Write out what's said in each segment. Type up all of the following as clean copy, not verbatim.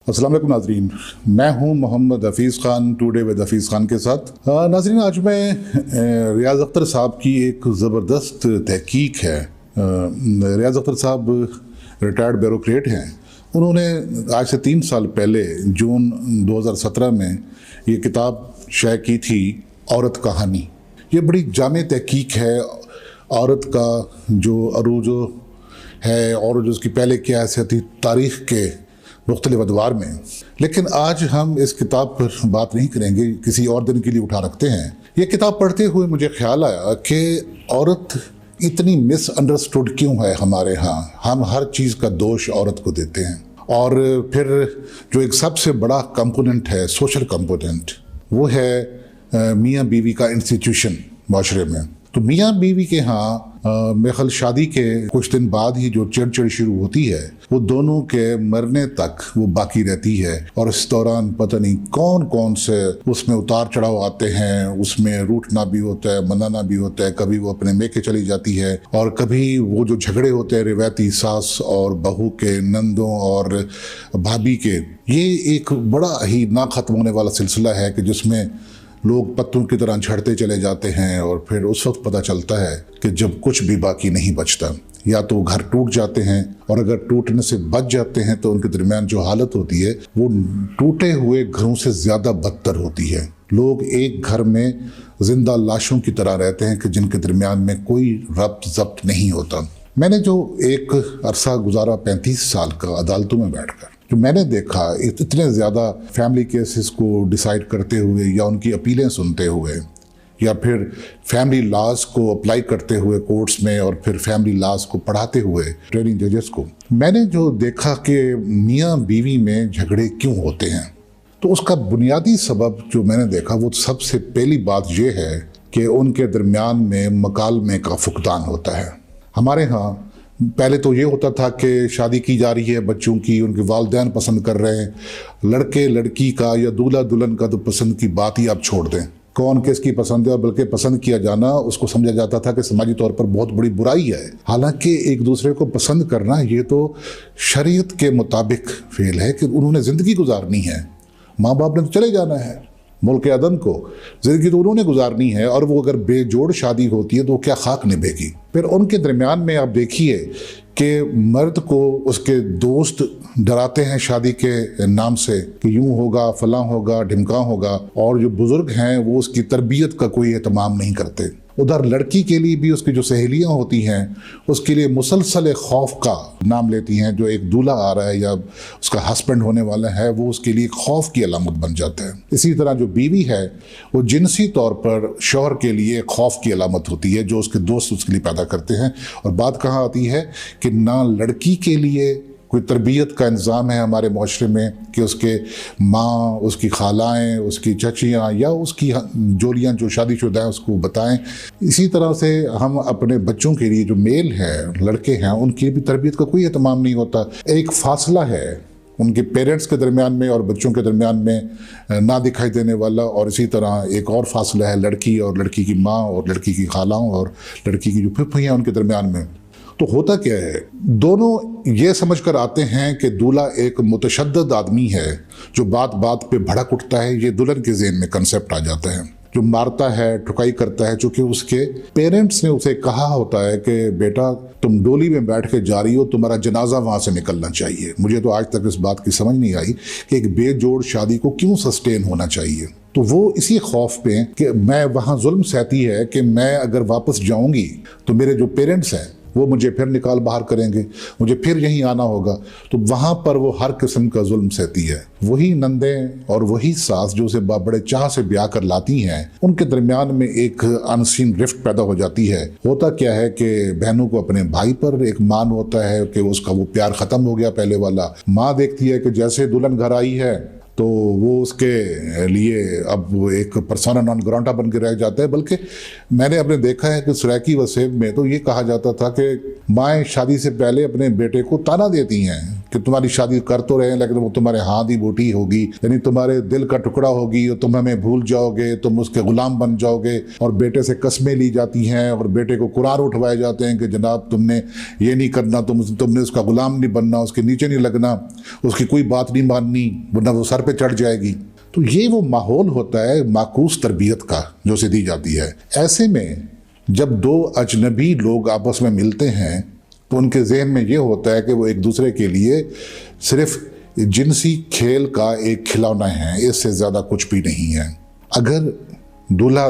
अस्सलाम वालेकुम नाजरीन, मैं हूं मोहम्मद हफीज़ ख़ान टुडे विद हफीज़ ख़ान के साथ। नाजरीन, आज मैं रियाज़ अख्तर साहब की एक ज़बरदस्त तहकीक है। रियाज़ अख्तर साहब रिटायर्ड ब्यूरोक्रेट हैं। उन्होंने आज से 3 साल पहले जून 2017 में ये किताब शाये की थी, औरत कहानी। ये बड़ी जामे तहकीक है औरत का जो अरूज है और जो उसकी पहले की हैसियत थी तारीख़ के मुख्तलिफ अदवार में। लेकिन आज हम इस किताब पर बात नहीं करेंगे, किसी और दिन के लिए उठा रखते हैं। ये किताब पढ़ते हुए मुझे ख्याल आया कि औरत इतनी मिसअंडरस्टूड क्यों है हमारे यहाँ। हम हर चीज़ का दोष औरत को देते हैं और फिर जो एक सबसे बड़ा कंपोनेंट है, सोशल कंपोनेंट, वो है मियाँ बीवी का इंस्टीट्यूशन माशरे में। तो मियाँ बीवी के यहाँ मेरे ख्याल शादी के कुछ दिन बाद ही जो चिड़चिड़ शुरू होती है वो दोनों के मरने तक वो बाकी रहती है। और इस दौरान पता नहीं कौन कौन से उसमें उतार चढ़ाव आते हैं, उसमें रूठना भी होता है, मनाना भी होता है। कभी वो अपने मेके चली जाती है और कभी वो जो झगड़े होते हैं रिवायती सास और बहू के, नंदों और भाभी के, ये एक बड़ा ही ना ख़त्म होने वाला सिलसिला है कि जिसमें लोग पत्तों की तरह झड़ते चले जाते हैं और फिर उस वक्त पता चलता है कि जब कुछ भी बाकी नहीं बचता। या तो घर टूट जाते हैं और अगर टूटने से बच जाते हैं तो उनके दरमियान जो हालत होती है वो टूटे हुए घरों से ज़्यादा बदतर होती है। लोग एक घर में जिंदा लाशों की तरह रहते हैं कि जिनके दरमियान में कोई रब्त ज़ब्त नहीं होता। मैंने जो एक अरसा गुजारा 35 साल का अदालतों में बैठकर, जो मैंने देखा इतने ज़्यादा फैमिली केसेस को डिसाइड करते हुए या उनकी अपीलें सुनते हुए या फिर फैमिली लॉज को अप्लाई करते हुए कोर्ट्स में और फिर फैमिली लॉज को पढ़ाते हुए ट्रेनिंग जजेस को, मैंने जो देखा कि मियाँ बीवी में झगड़े क्यों होते हैं, तो उसका बुनियादी सबब जो मैंने देखा वो सबसे पहली बात ये है कि उनके दरमियान में मकालमे का फुकदान होता है। हमारे यहाँ पहले तो ये होता था कि शादी की जा रही है बच्चों की, उनके वालिदैन पसंद कर रहे हैं, लड़के लड़की का या दूल्हा दुल्हन का तो पसंद की बात ही आप छोड़ दें, कौन किसकी पसंद है, बल्कि पसंद किया जाना उसको समझा जाता था कि समाजी तौर पर बहुत बड़ी बुराई है। हालांकि एक दूसरे को पसंद करना ये तो शरीयत के मुताबिक फेल है कि उन्होंने ज़िंदगी गुजारनी है। माँ बाप ने तो चले जाना है मुल्क अदन को, ज़िंदगी तो उन्होंने गुजारनी है और वो अगर बेजोड़ शादी होती है तो क्या खाक निभेगी। फिर उनके दरमियान में आप देखिए कि मर्द को उसके दोस्त डराते हैं शादी के नाम से कि यूं होगा, फलां होगा, ढिमका होगा, और जो बुजुर्ग हैं वो उसकी तरबियत का कोई एहतमाम नहीं करते। उधर लड़की के लिए भी उसकी जो सहेलियां होती हैं उसके लिए मुसलसल खौफ का नाम लेती हैं। जो एक दूल्हा आ रहा है या उसका हस्बैंड होने वाला है वो उसके लिए खौफ की अलामत बन जाता है। इसी तरह जो बीवी है वो जिनसी तौर पर शौहर के लिए खौफ की अलामत होती है जो उसके दोस्त उसके लिए पैदा करते हैं। और बात कहाँ आती है कि ना लड़की के लिए कोई तरबियत का इंतज़ाम है हमारे माशरे में कि उसके माँ, उसकी खालाएँ, उसकी चचियाँ या उसकी जोलियाँ जो शादीशुदा हैं उसको बताएं। इसी तरह से हम अपने बच्चों के लिए जो मेल है, लड़के हैं, उनकी भी तरबियत का कोई एहतमाम नहीं होता। एक फासला है उनके पेरेंट्स के दरमियान में और बच्चों के दरमियान में ना दिखाई देने वाला। और इसी तरह एक और फासला है लड़की और लड़की की माँ और लड़की की खालाओं और लड़की की जो फूफियाँ उनके दरमियान में। तो होता क्या है, दोनों ये समझ कर आते हैं कि दूल्हा एक मुतशद्दद आदमी है जो बात बात पे भड़क उठता है। ये दुल्हन के ज़हन में कंसेप्ट आ जाता है, जो मारता है, ठुकाई करता है, चूँकि उसके पेरेंट्स ने उसे कहा होता है कि बेटा तुम डोली में बैठ के जा रही हो, तुम्हारा जनाजा वहाँ से निकलना चाहिए। मुझे तो आज तक इस बात की समझ नहीं आई कि एक बेजोड़ शादी को क्यों सस्टेन होना चाहिए। तो वो इसी खौफ पे कि मैं वहाँ जुल्म सहती है कि मैं अगर वापस जाऊँगी तो मेरे जो पेरेंट्स हैं वो मुझे फिर निकाल बाहर करेंगे, मुझे फिर यहीं आना होगा। तो वहाँ पर वो हर किस्म का जुल्म सहती है। वही नंदें और वही सास जो उसे बड़े चाह से ब्याह कर लाती हैं, उनके दरमियान में एक अनसीन रिफ्ट पैदा हो जाती है। होता क्या है कि बहनों को अपने भाई पर एक मान होता है कि उसका वो प्यार ख़त्म हो गया पहले वाला। माँ देखती है कि जैसे दुल्हन घर आई है तो वो उसके लिए अब वो एक पर्सोना नॉन ग्राटा बन के रह जाता है। बल्कि मैंने अपने देखा है कि सराकी वसेब में तो ये कहा जाता था कि माएँ शादी से पहले अपने बेटे को ताना देती हैं कि तुम्हारी शादी कर तो रहे हैं लेकिन वो तुम्हारे हाथ ही बूटी होगी, यानी तुम्हारे दिल का टुकड़ा होगी, तुम हमें भूल जाओगे, तुम उसके गुलाम बन जाओगे। और बेटे से कस्में ली जाती हैं और बेटे को कुरान उठवाए जाते हैं कि जनाब तुमने ये नहीं करना, तुमने उसका गुलाम नहीं बनना, उसके नीचे नहीं लगना, उसकी कोई बात नहीं माननी वरना वो सर पे चढ़ जाएगी। तो ये वो माहौल होता है माकूस तरबियत का जो से दी जाती है। ऐसे में जब दो अजनबी लोग आपस में मिलते हैं तो उनके जहन में ये होता है कि वो एक दूसरे के लिए सिर्फ जिनसी खेल का एक खिलौना है, इससे ज़्यादा कुछ भी नहीं है। अगर दूल्हा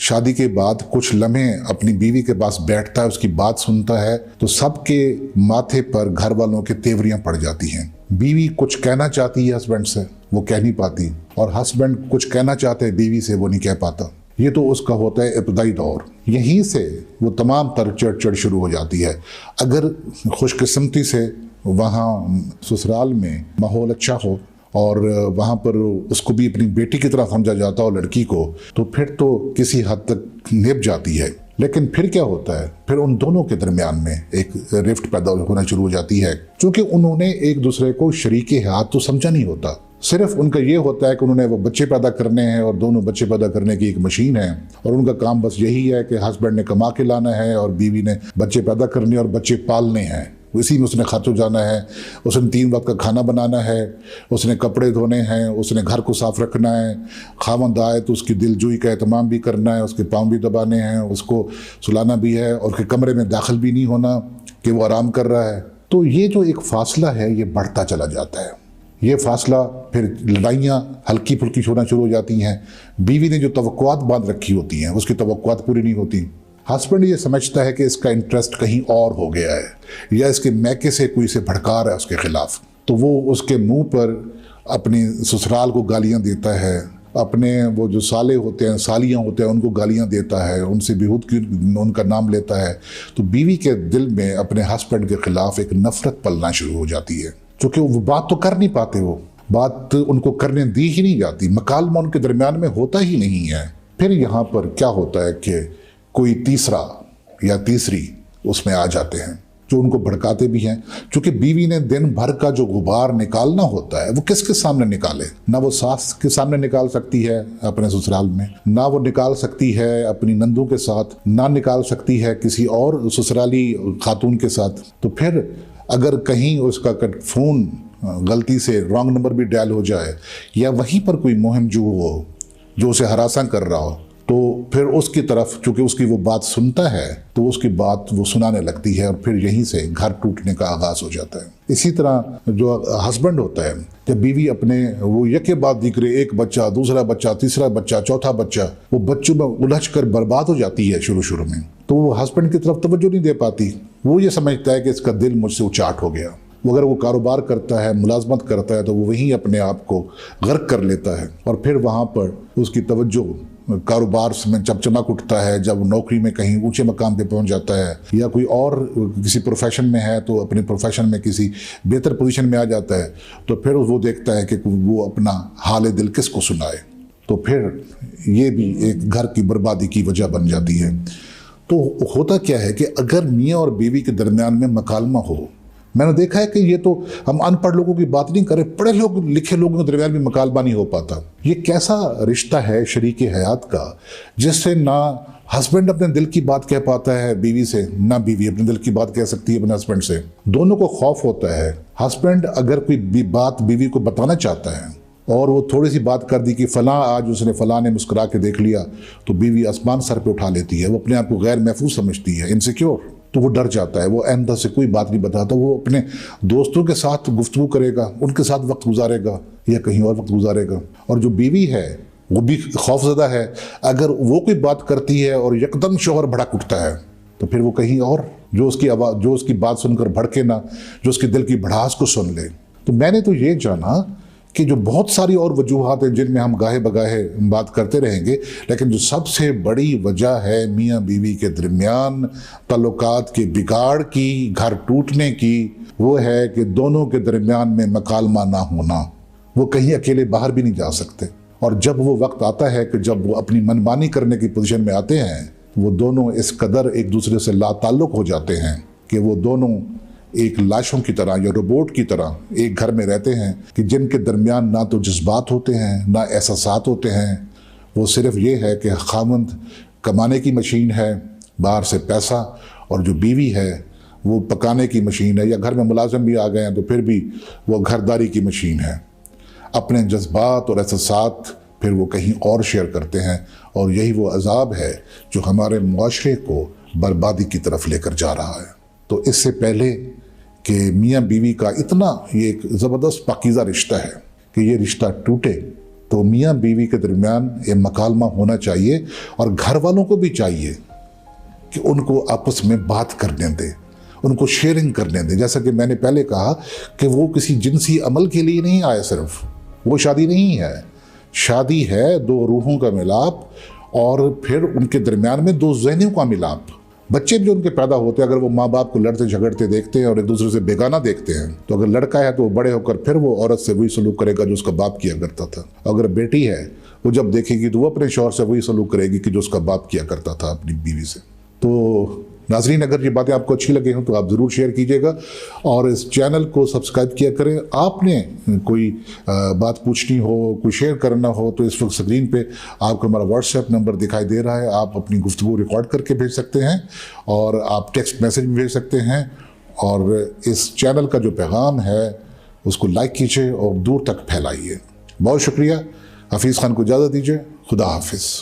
शादी के बाद कुछ लम्हे अपनी बीवी के पास बैठता है, उसकी बात सुनता है, तो सबके माथे पर घर वालों के तेवरियां पड़ जाती हैं। बीवी कुछ कहना चाहती है हस्बैंड से, वो कह नहीं पाती, और हस्बैंड कुछ कहना चाहते हैं बीवी से, वो नहीं कह पाता। ये तो उसका होता है इब्तदाई दौर। यहीं से वो तमाम तर चढ़ शुरू हो जाती है। अगर खुशकिस्मती से वहाँ ससुराल में माहौल अच्छा हो और वहाँ पर उसको भी अपनी बेटी की तरह समझा जाता हो लड़की को, तो फिर तो किसी हद तक निभ जाती है। लेकिन फिर क्या होता है, फिर उन दोनों के दरमियान में एक रिफ्ट पैदा होना शुरू हो जाती है, क्योंकि उन्होंने एक दूसरे को शरीके हाथ तो समझा नहीं होता। सिर्फ उनका ये होता है कि उन्होंने वो बच्चे पैदा करने हैं और दोनों बच्चे पैदा करने की एक मशीन है, और उनका काम बस यही है कि हस्बैंड ने कमा के लाना है और बीवी ने बच्चे पैदा करने और बच्चे पालने हैं। इसी में उसने खर्च हो जाना है, उसने 3 वक्त का खाना बनाना है, उसने कपड़े धोने हैं, उसने घर को साफ रखना है, खामद आए तो उसकी दिलजोई का एहतमाम भी करना है, उसके पाँव भी दबाने हैं, उसको सुलाना भी है, और उसके कमरे में दाखिल भी नहीं होना कि वो आराम कर रहा है। तो ये जो एक फासला है ये बढ़ता चला जाता है। ये फासला फिर लड़ाइयाँ हल्की फुल्की होना शुरू हो जाती हैं। बीवी ने जो तवक्कुआत बांध रखी होती हैं उसकी तवक्कुआत पूरी नहीं होती। हस्बैंड ये समझता है कि इसका इंटरेस्ट कहीं और हो गया है या इसके मैके से कोई से भड़का रहा है उसके खिलाफ, तो वो उसके मुंह पर अपनी ससुराल को गालियां देता है, अपने वो जो साले होते हैं सालियां होते हैं उनको गालियां देता है, उनसे बेहूद की उनका नाम लेता है। तो बीवी के दिल में अपने हस्बैंड के खिलाफ एक नफरत पलना शुरू हो जाती है, क्योंकि वो बात तो कर नहीं पाते, वो बात उनको करने दी ही नहीं जाती, मकालमा उनके दरमियान में होता ही नहीं है। फिर यहाँ पर क्या होता है कि कोई तीसरा या तीसरी उसमें आ जाते हैं जो उनको भड़काते भी हैं, क्योंकि बीवी ने दिन भर का जो गुबार निकालना होता है वो किसके सामने निकाले। ना वो सास के सामने निकाल सकती है अपने ससुराल में, ना वो निकाल सकती है अपनी नंदों के साथ, ना निकाल सकती है किसी और ससुराली खातून के साथ। तो फिर अगर कहीं उसका फ़ोन गलती से रॉन्ग नंबर भी डायल हो जाए या वहीं पर कोई मुहिमजू हो जो उसे हरासा कर रहा हो, तो फिर उसकी तरफ चूँकि उसकी वो बात सुनता है तो उसकी बात वो सुनाने लगती है और फिर यहीं से घर टूटने का आगाज़ हो जाता है। इसी तरह जो हस्बैंड होता है, जब बीवी अपने वो यके बाद दिक्रे एक बच्चा, दूसरा बच्चा, तीसरा बच्चा, चौथा बच्चा, वो बच्चों में उलझ कर बर्बाद हो जाती है शुरू में, तो वो हस्बैंड की तरफ तवज्जो नहीं दे पाती। वो ये समझता है कि इसका दिल मुझसे उचाट हो गया। वो अगर वो कारोबार करता है, मुलाजमत करता है, तो वो वहीं अपने आप को गर्क कर लेता है और फिर वहाँ पर उसकी तवज्जो कारोबार में जब चमक उठता है, जब नौकरी में कहीं ऊंचे मकाम पे पहुंच जाता है या कोई और किसी प्रोफेशन में है तो अपने प्रोफेशन में किसी बेहतर पोजीशन में आ जाता है, तो फिर वो देखता है कि वो अपना हाल दिल किसको सुनाए। तो फिर ये भी एक घर की बर्बादी की वजह बन जाती है। तो होता क्या है कि अगर मियाँ और बीवी के दरमियान में मकालमा हो, मैंने देखा है कि ये तो हम अनपढ़ लोगों की बात नहीं करें, पढ़े लोग लिखे लोगों के दरमियान भी मकालमा नहीं हो पाता। ये कैसा रिश्ता है शरीके हयात का जिससे ना हस्बैंड अपने दिल की बात कह पाता है बीवी से, ना बीवी अपने दिल की बात कह सकती है अपने हस्बैंड से। दोनों को खौफ होता है। हस्बैंड अगर कोई बात बीवी को बताना चाहता है और वो थोड़ी सी बात कर दी कि फ़लाँ आज उसने फ़लाँ ने मुस्कुरा के देख लिया, तो बीवी आसमान सर पे उठा लेती है। वो अपने आप को गैर महफूज समझती है, इनसिक्योर। तो वो डर जाता है, वो आइंदा से कोई बात नहीं बताता। वो अपने दोस्तों के साथ गुफ्तगू करेगा, उनके साथ वक्त गुजारेगा या कहीं और वक्त गुजारेगा। और जो बीवी है वो भी खौफज़दा है। अगर वो कोई बात करती है और यकदम शोहर भड़क उठता है तो फिर वो कहीं और जो उसकी आवाज़, जो उसकी बात सुनकर भड़के ना, जो उसकी दिल की भड़ास को सुन ले। तो मैंने तो ये जाना कि जो बहुत सारी और वजूहात हैं जिनमें हम गाहे बगाहे बात करते रहेंगे, लेकिन जो सबसे बड़ी वजह है मियाँ बीवी के दरमियान ताल्लुकात के बिगाड़ की, घर टूटने की, वो है कि दोनों के दरमियान में मकालमा ना होना। वो कहीं अकेले बाहर भी नहीं जा सकते। और जब वो वक्त आता है कि जब वो अपनी मनमानी करने की पोजीशन में आते हैं, वो दोनों इस कदर एक दूसरे से लाताल्लुक हो जाते हैं कि वो दोनों एक लाशों की तरह या रोबोट की तरह एक घर में रहते हैं कि जिनके दरमियान ना तो जज्बात होते हैं ना एहसासात होते हैं। वो सिर्फ ये है कि खामंद कमाने की मशीन है, बाहर से पैसा, और जो बीवी है वो पकाने की मशीन है, या घर में मुलाजिम भी आ गए हैं तो फिर भी वो घरदारी की मशीन है। अपने जज्बात और एहसासात फिर वो कहीं और शेयर करते हैं, और यही वो अजाब है जो हमारे मुआशरे को बर्बादी की तरफ लेकर जा रहा है। तो इससे पहले कि मियाँ बीवी का इतना ये एक ज़बरदस्त पाकीज़ा रिश्ता है कि ये रिश्ता टूटे, तो मियाँ बीवी के दरमियान ये मकालमा होना चाहिए, और घर वालों को भी चाहिए कि उनको आपस में बात करने दें, उनको शेयरिंग करने दें। जैसा कि मैंने पहले कहा कि वो किसी जिनसी अमल के लिए नहीं आए, सिर्फ वो शादी नहीं है। शादी है दो रूहों का मिलाप, और फिर उनके दरमियान में दो ज़हनियों का मिलाप। बच्चे जो उनके पैदा होते हैं, अगर वो माँ बाप को लड़ते झगड़ते देखते हैं और एक दूसरे से बेगाना देखते हैं, तो अगर लड़का है तो वो बड़े होकर फिर वो औरत से वही सलूक करेगा जो उसका बाप किया करता था। अगर बेटी है वो जब देखेगी तो वो अपने शौहर से वही सलूक करेगी कि जो उसका बाप किया करता था अपनी बीवी से। तो नाज़रीन, अगर ये बातें आपको अच्छी लगी हों तो आप ज़रूर शेयर कीजिएगा और इस चैनल को सब्सक्राइब किया करें। आपने कोई बात पूछनी हो, कोई शेयर करना हो, तो इस वक्त स्क्रीन पे आपको हमारा व्हाट्सएप नंबर दिखाई दे रहा है। आप अपनी गुफ्तगू रिकॉर्ड करके भेज सकते हैं, और आप टेक्स्ट मैसेज भी भेज सकते हैं। और इस चैनल का जो पैगाम है उसको लाइक कीजिए और दूर तक फैलाइए। बहुत शुक्रिया। हफीज़ खान को इजाज़त दीजिए। खुदा हाफिज़।